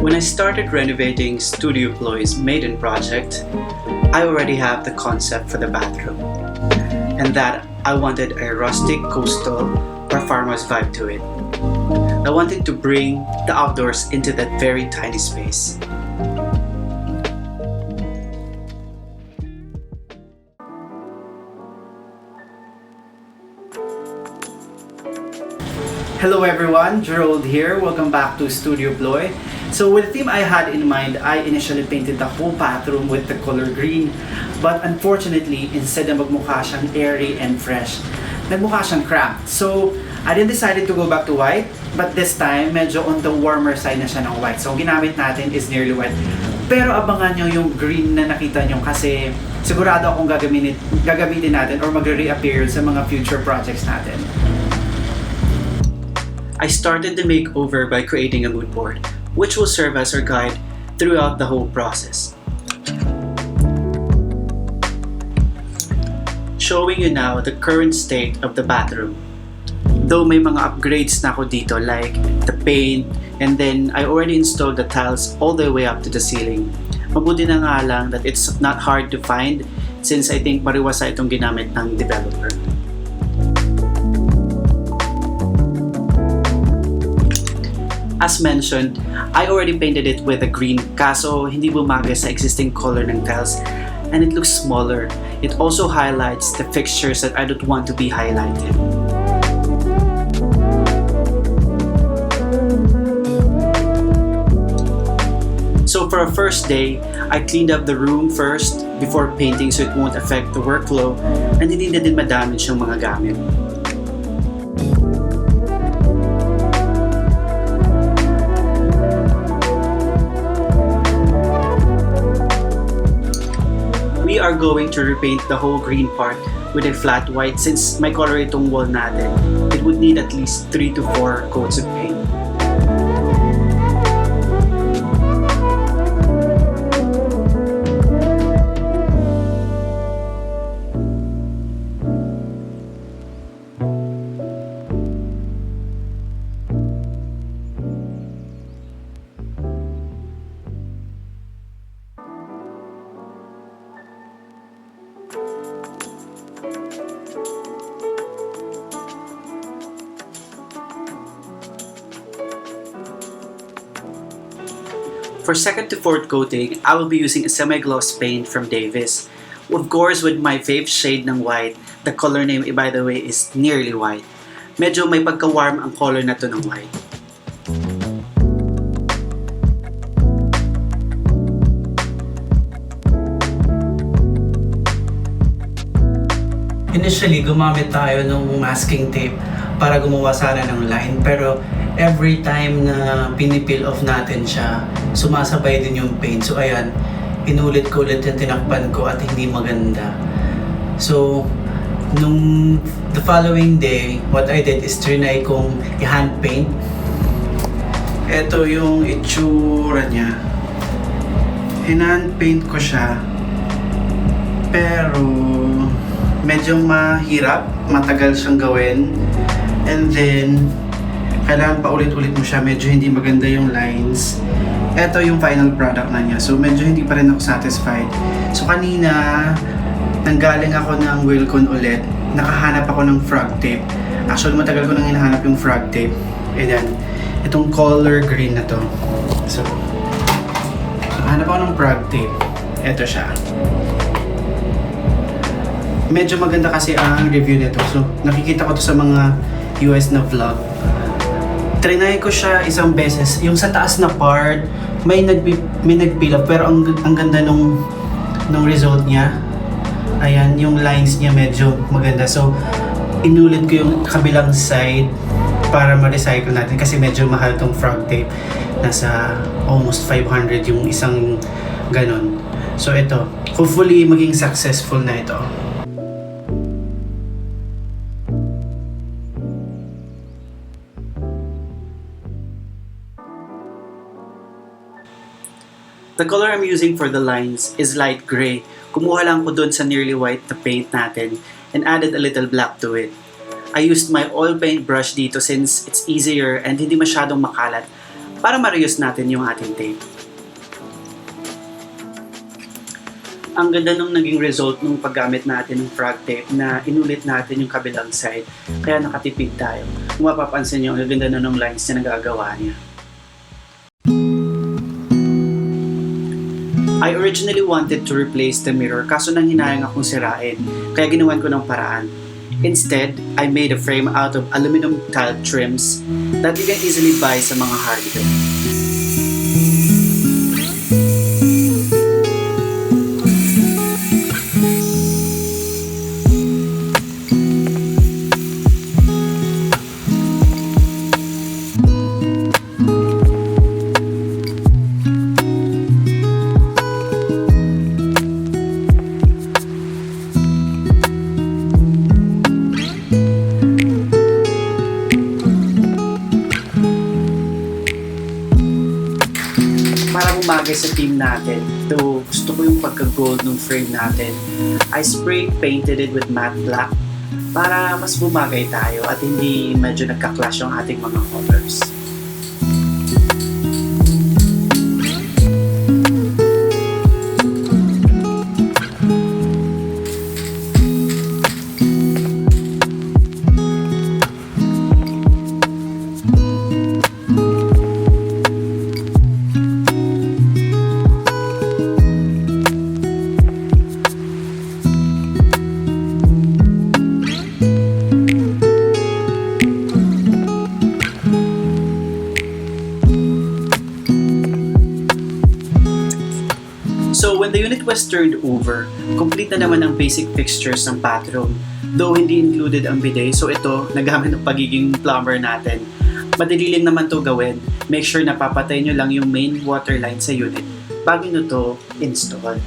When I started renovating Studio Ploy's maiden project, I already have the concept for the bathroom, and that I wanted a rustic, coastal, or farmhouse vibe to it. I wanted to bring the outdoors into that very tiny space. Hello everyone, Gerald here. Welcome back to Studio Ploy. So with the theme I had in mind, I initially painted the whole bathroom with the color green. But unfortunately, instead na magmukha siyang airy and fresh, nagmukha siyang cramped. So I then decided to go back to white. But this time, medyo on the warmer side na siya ng white. So ang ginamit natin is nearly white. Pero abangan nyo yung green na nakita nyo kasi sigurado akong gagamitin natin or magre-reappear sa mga future projects natin. I started the makeover by creating a mood board, which will serve as our guide throughout the whole process. Showing you now the current state of the bathroom. Though may mga upgrades na ako dito like the paint, and then I already installed the tiles all the way up to the ceiling. Mabuti na nga lang that it's not hard to find since I think mariwasa itong ginamit ng developer. As mentioned, I already painted it with a green kaso hindi bumagay sa existing color ng tiles and it looks smaller. It also highlights the fixtures that I don't want to be highlighted. So for a first day, I cleaned up the room first before painting so it won't affect the workflow and hindi na din madamage yung mga gamit. We are going to repaint the whole green part with a flat white since may color itong wall natin. It would need at least 3 to 4 coats of paint. For second to fourth coating, I will be using a semi-gloss paint from Davies. Of course, with my fave shade ng white, the color name by the way is Nearly White. Medyo may pagka-warm ang color na to ng white. Initially, gumamit tayo ng masking tape para gumawa sana ng line. Pero every time na pinipeel off natin siya, sumasabay din yung paint. So ayan, inulit ko ulit yung tinakpan ko at hindi maganda. So, the following day, what I did is trinay kong i-hand paint. Ito yung itsura niya. Hinand paint ko siya. Pero medyo mahirap, matagal siyang gawin. And then, kailangan pa ulit-ulit mo siya, medyo hindi maganda yung lines. Ito yung final product na niya. So, medyo hindi pa rin ako satisfied. So, kanina, nanggaling ako ng Wilcon ulit. Nakahanap ako ng frog tape. Actually, matagal ko nang hinahanap yung frog tape. And then, itong color green na to. So, hanap ako ng frog tape. Ito siya. Medyo maganda kasi ang review nito. So, nakikita ko to sa mga US na vlog. Trinay ko siya isang beses. Yung sa taas na part, may nagpil up, pero ang ganda nung result niya. Ayan, yung lines niya medyo maganda. So, inulit ko yung kabilang side para ma-recycle natin kasi medyo mahal tong frog tape. Nasa almost 500 yung isang ganon. So, ito. Hopefully, maging successful na ito. The color I'm using for the lines is light gray. Kumuha lang ko dun sa nearly white na paint natin and added a little black to it. I used my oil paint brush dito since it's easier and hindi masyadong makalat para ma-reuse natin yung ating tape. Ang ganda nung naging result nung paggamit natin ng frog tape na inulit natin yung kabilang side kaya nakatipid tayo. Kung mapapansin nyo, ang ganda na nung lines na nagagawa niya. I originally wanted to replace the mirror kaso nang hinayang akong sirain, kaya ginawan ko ng paraan. Instead, I made a frame out of aluminum tile trims that you can easily buy sa mga hardware. Para bumagay sa team natin, though gusto ko yung pagka-gold ng frame natin, I spray painted it with matte black para mas bumagay tayo at hindi medyo nagka-clash yung ating mga colors. So when the unit was turned over, complete na naman ang basic fixtures ng bathroom. Though hindi included ang bidet, so ito, nagamit ng pagiging plumber natin. Madali lang naman to gawin. Make sure na papatay nyo lang yung main water line sa unit bago nyo to install.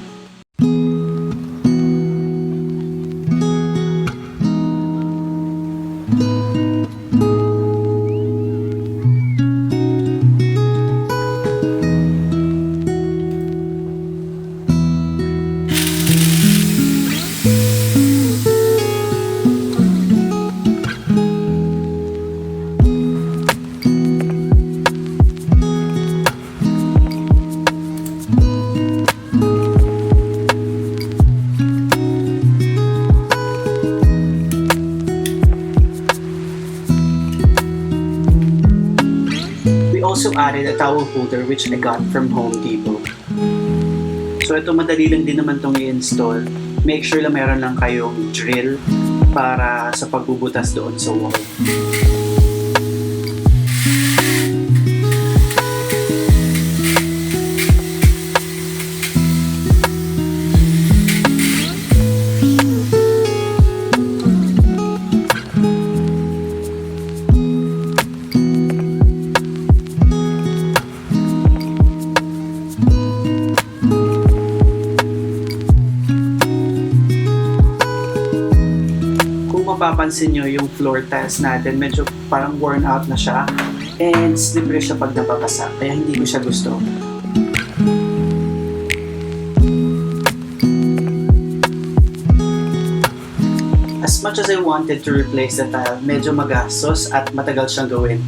Also added a towel holder which I got from Home Depot. So ito madali lang din naman itong i-install. Make sure lang meron lang kayong drill para sa pagbubutas doon sa wall. Mapapansin nyo yung floor tiles natin, medyo parang worn out na siya and slippery siya pag napapasa, kaya hindi ko siya gusto. As much as I wanted to replace the tile, medyo magastos at matagal siyang gawin.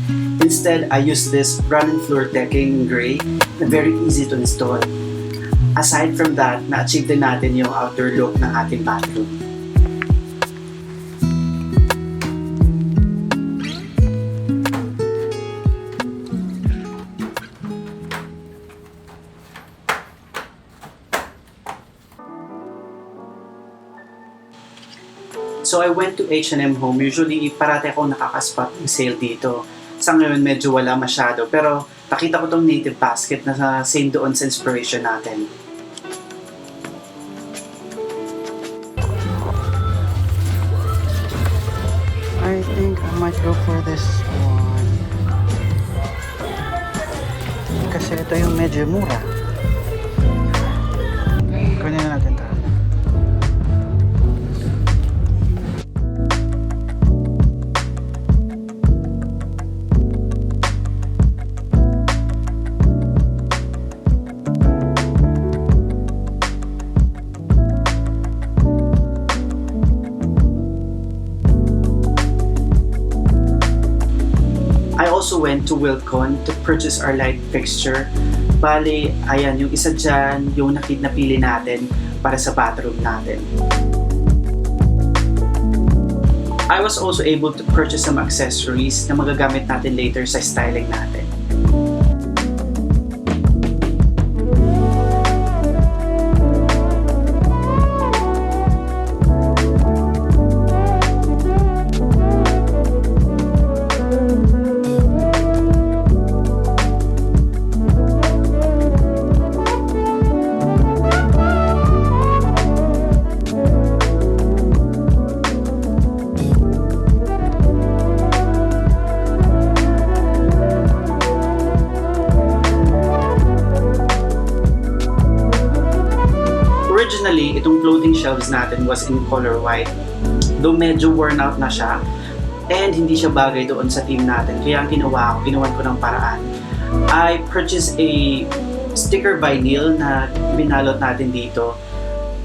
Instead, I used this Runnen floor decking in gray na very easy to install. Aside from that, na-achieve din natin yung outdoor look ng ating bathroom. So So I went to H&M Home. Usually parati ako nakakaspot ng sale dito. Sa ngayon medyo wala masyado, pero nakita ko tong native basket na same doon sa inspiration natin. I think I might go for this one. Kasi ito yung medyo mura. Kunin na natin ito. I also went to Wilcon to purchase our light fixture. Bali, ayan, yung isa dyan, yung napili natin para sa bathroom natin. I was also able to purchase some accessories na magagamit natin later sa styling natin. Originally, itong floating shelves natin was in color white. Though medyo worn out na siya, and hindi siya bagay doon sa team natin. Kaya ang ginawan ko ng paraan. I purchased a sticker vinyl na binalot natin dito.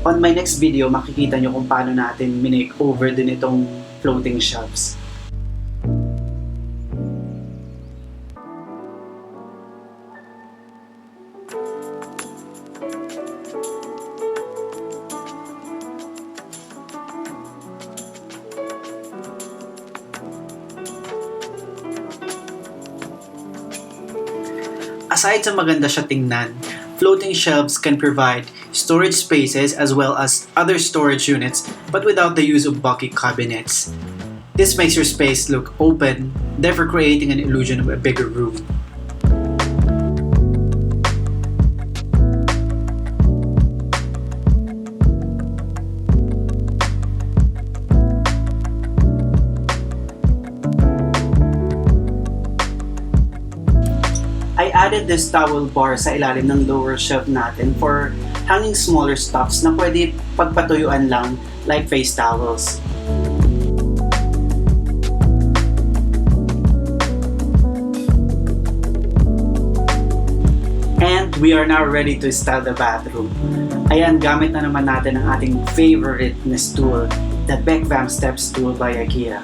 On my next video, makikita nyo kung paano natin minake-over din itong floating shelves. Aside sa maganda siya tingnan, floating shelves can provide storage spaces as well as other storage units but without the use of bulky cabinets. This makes your space look open, therefore creating an illusion of a bigger room. I added this towel bar sa ilalim ng lower shelf natin for hanging smaller stuffs na pwede pagpatuyuan lang like face towels. And we are now ready to style the bathroom. Ayan, gamit na naman natin ang ating favorite na stool, the Bekvam step stool by Ikea.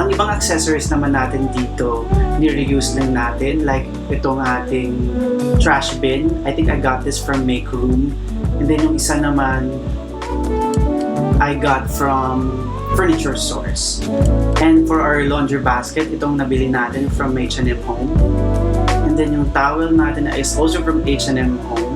Ang ibang accessories naman natin dito, ni-reuse lang natin. Like itong ating trash bin. I think I got this from Makeover. And then yung isa naman, I got from furniture stores. And for our laundry basket, itong nabili natin from H&M Home. And then yung towel natin is also from H&M Home.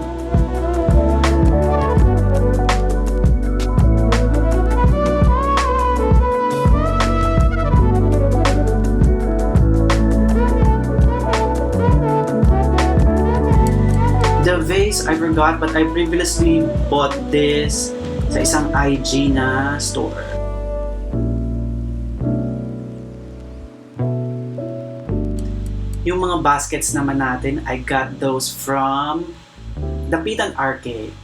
The vase, I forgot, but I previously bought this sa isang IG na store. Yung mga baskets naman natin, I got those from Dapitan Arcade.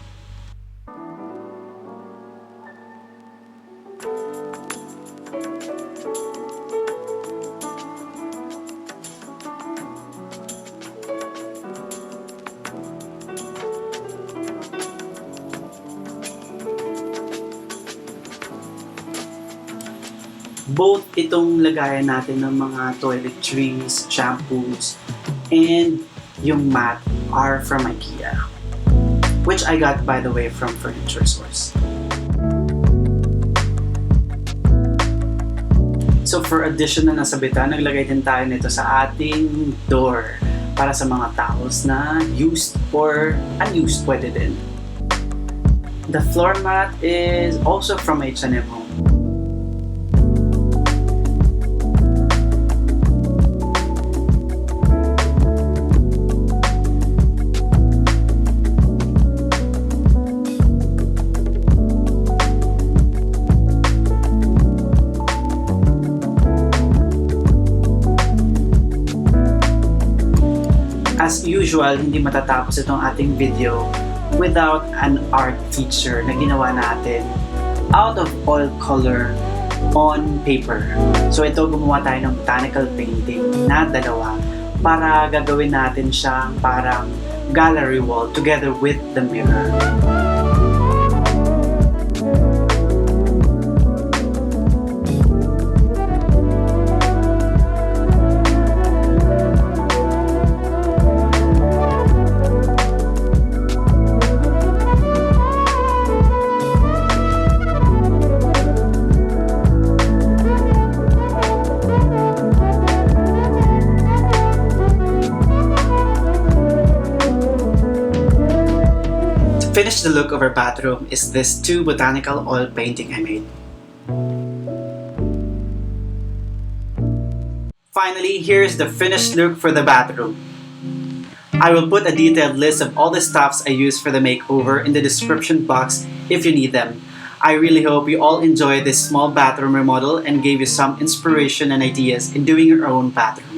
Both itong lagayan natin ng mga toiletries, shampoos, and yung mat are from Ikea. Which I got, by the way, from furniture stores. So for additional na sabitan, naglagay din tayo nito sa ating door para sa mga towels na used or unused pwede din. The floor mat is also from H&M Home. As usual, hindi matatapos itong ating video without an art feature na ginawa natin out of oil color on paper. So ito, gumawa tayo ng botanical painting na dalawa para gagawin natin siyang parang gallery wall together with the mirror. Finish the look of our bathroom is this 2 botanical oil painting I made. Finally, here's the finished look for the bathroom. I will put a detailed list of all the stuffs I used for the makeover in the description box if you need them. I really hope you all enjoyed this small bathroom remodel and gave you some inspiration and ideas in doing your own bathroom.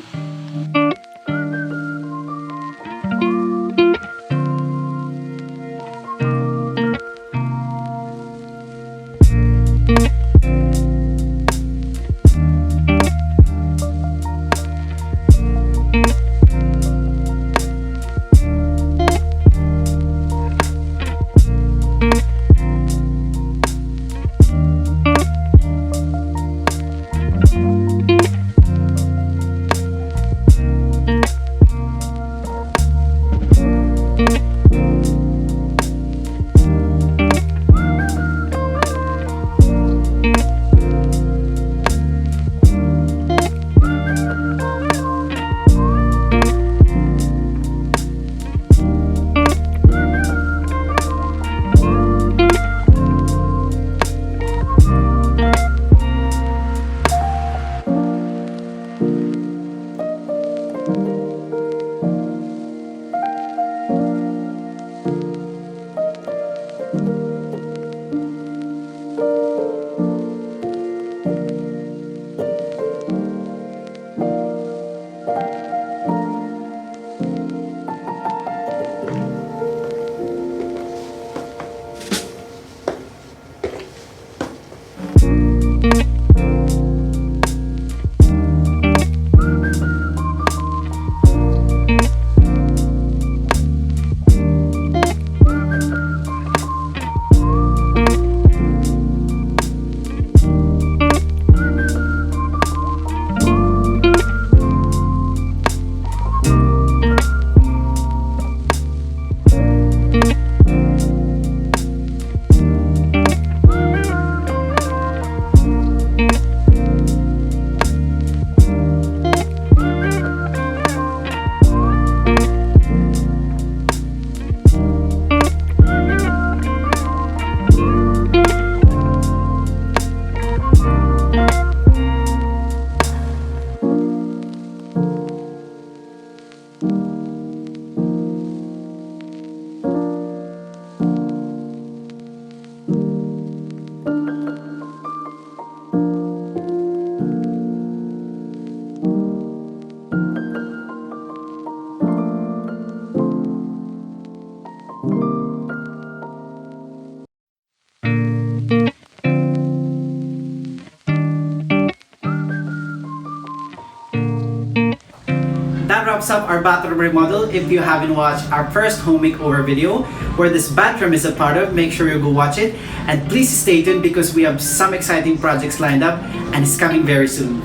That wraps up our bathroom remodel. If you haven't watched our first home makeover video, where this bathroom is a part of, make sure you go watch it. And please stay tuned because we have some exciting projects lined up and it's coming very soon.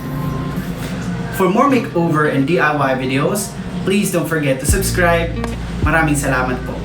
For more makeover and DIY videos, please don't forget to subscribe. Maraming salamat po.